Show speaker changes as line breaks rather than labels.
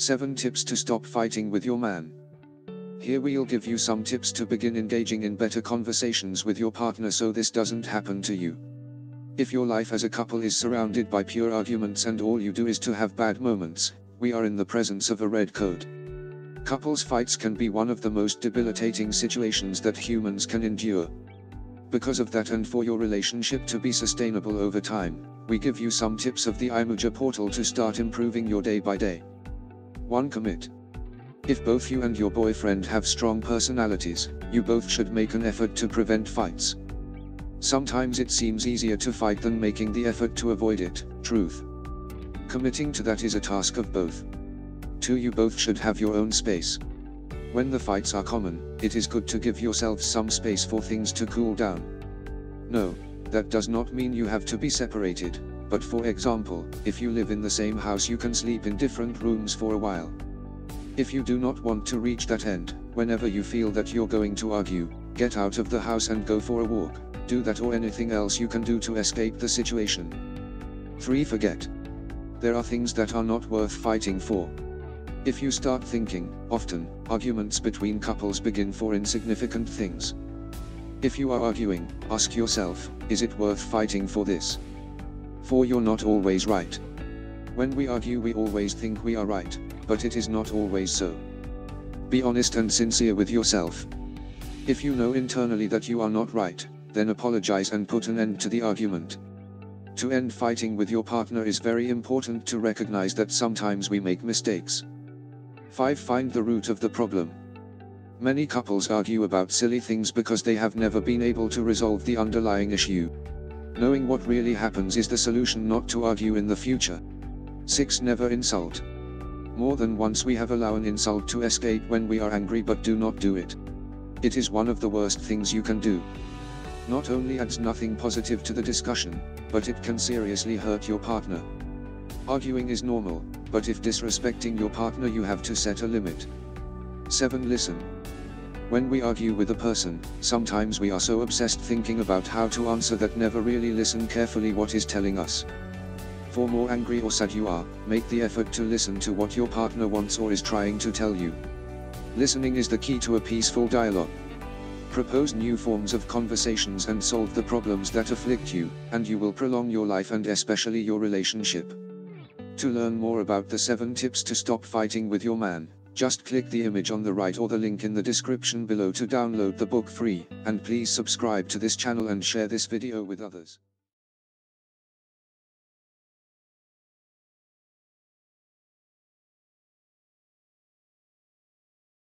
7 tips to stop fighting with your man. Here we'll give you some tips to begin engaging in better conversations with your partner so this doesn't happen to you. If your life as a couple is surrounded by pure arguments and all you do is to have bad moments, we are in the presence of a red code. Couples fights can be one of the most debilitating situations that humans can endure. Because of that, and for your relationship to be sustainable over time, we give you some tips of the iMujer portal to start improving your day by day. 1. Commit. If both you and your boyfriend have strong personalities, you both should make an effort to prevent fights. Sometimes it seems easier to fight than making the effort to avoid it. Truth. Committing to that is a task of both. 2. You both should have your own space. When the fights are common, it is good to give yourselves some space for things to cool down. No, that does not mean you have to be separated, but for example, if you live in the same house you can sleep in different rooms for a while. If you do not want to reach that end, whenever you feel that you're going to argue, get out of the house and go for a walk. Do that or anything else you can do to escape the situation. 3. Forget. There are things that are not worth fighting for. If you start thinking, often, arguments between couples begin for insignificant things. If you are arguing, ask yourself, is it worth fighting for this? 4. You're not always right. When we argue we always think we are right, but it is not always so. Be honest and sincere with yourself. If you know internally that you are not right, then apologize and put an end to the argument. To end fighting with your partner is very important to recognize that sometimes we make mistakes. 5. Find the root of the problem. Many couples argue about silly things because they have never been able to resolve the underlying issue. Knowing what really happens is the solution not to argue in the future. 6. Never insult. More than once we have allowed an insult to escape when we are angry, but do not do it. It is one of the worst things you can do. Not only adds nothing positive to the discussion, but it can seriously hurt your partner. Arguing is normal, but if disrespecting your partner you have to set a limit. 7. Listen. When we argue with a person, sometimes we are so obsessed thinking about how to answer that never really listen carefully what is telling us. For more angry or sad you are, make the effort to listen to what your partner wants or is trying to tell you. Listening is the key to a peaceful dialogue. Propose new forms of conversations and solve the problems that afflict you, and you will prolong your life and especially your relationship. To learn more about the 7 tips to stop fighting with your man, just click the image on the right or the link in the description below to download the book free, and please subscribe to this channel and share this video with others.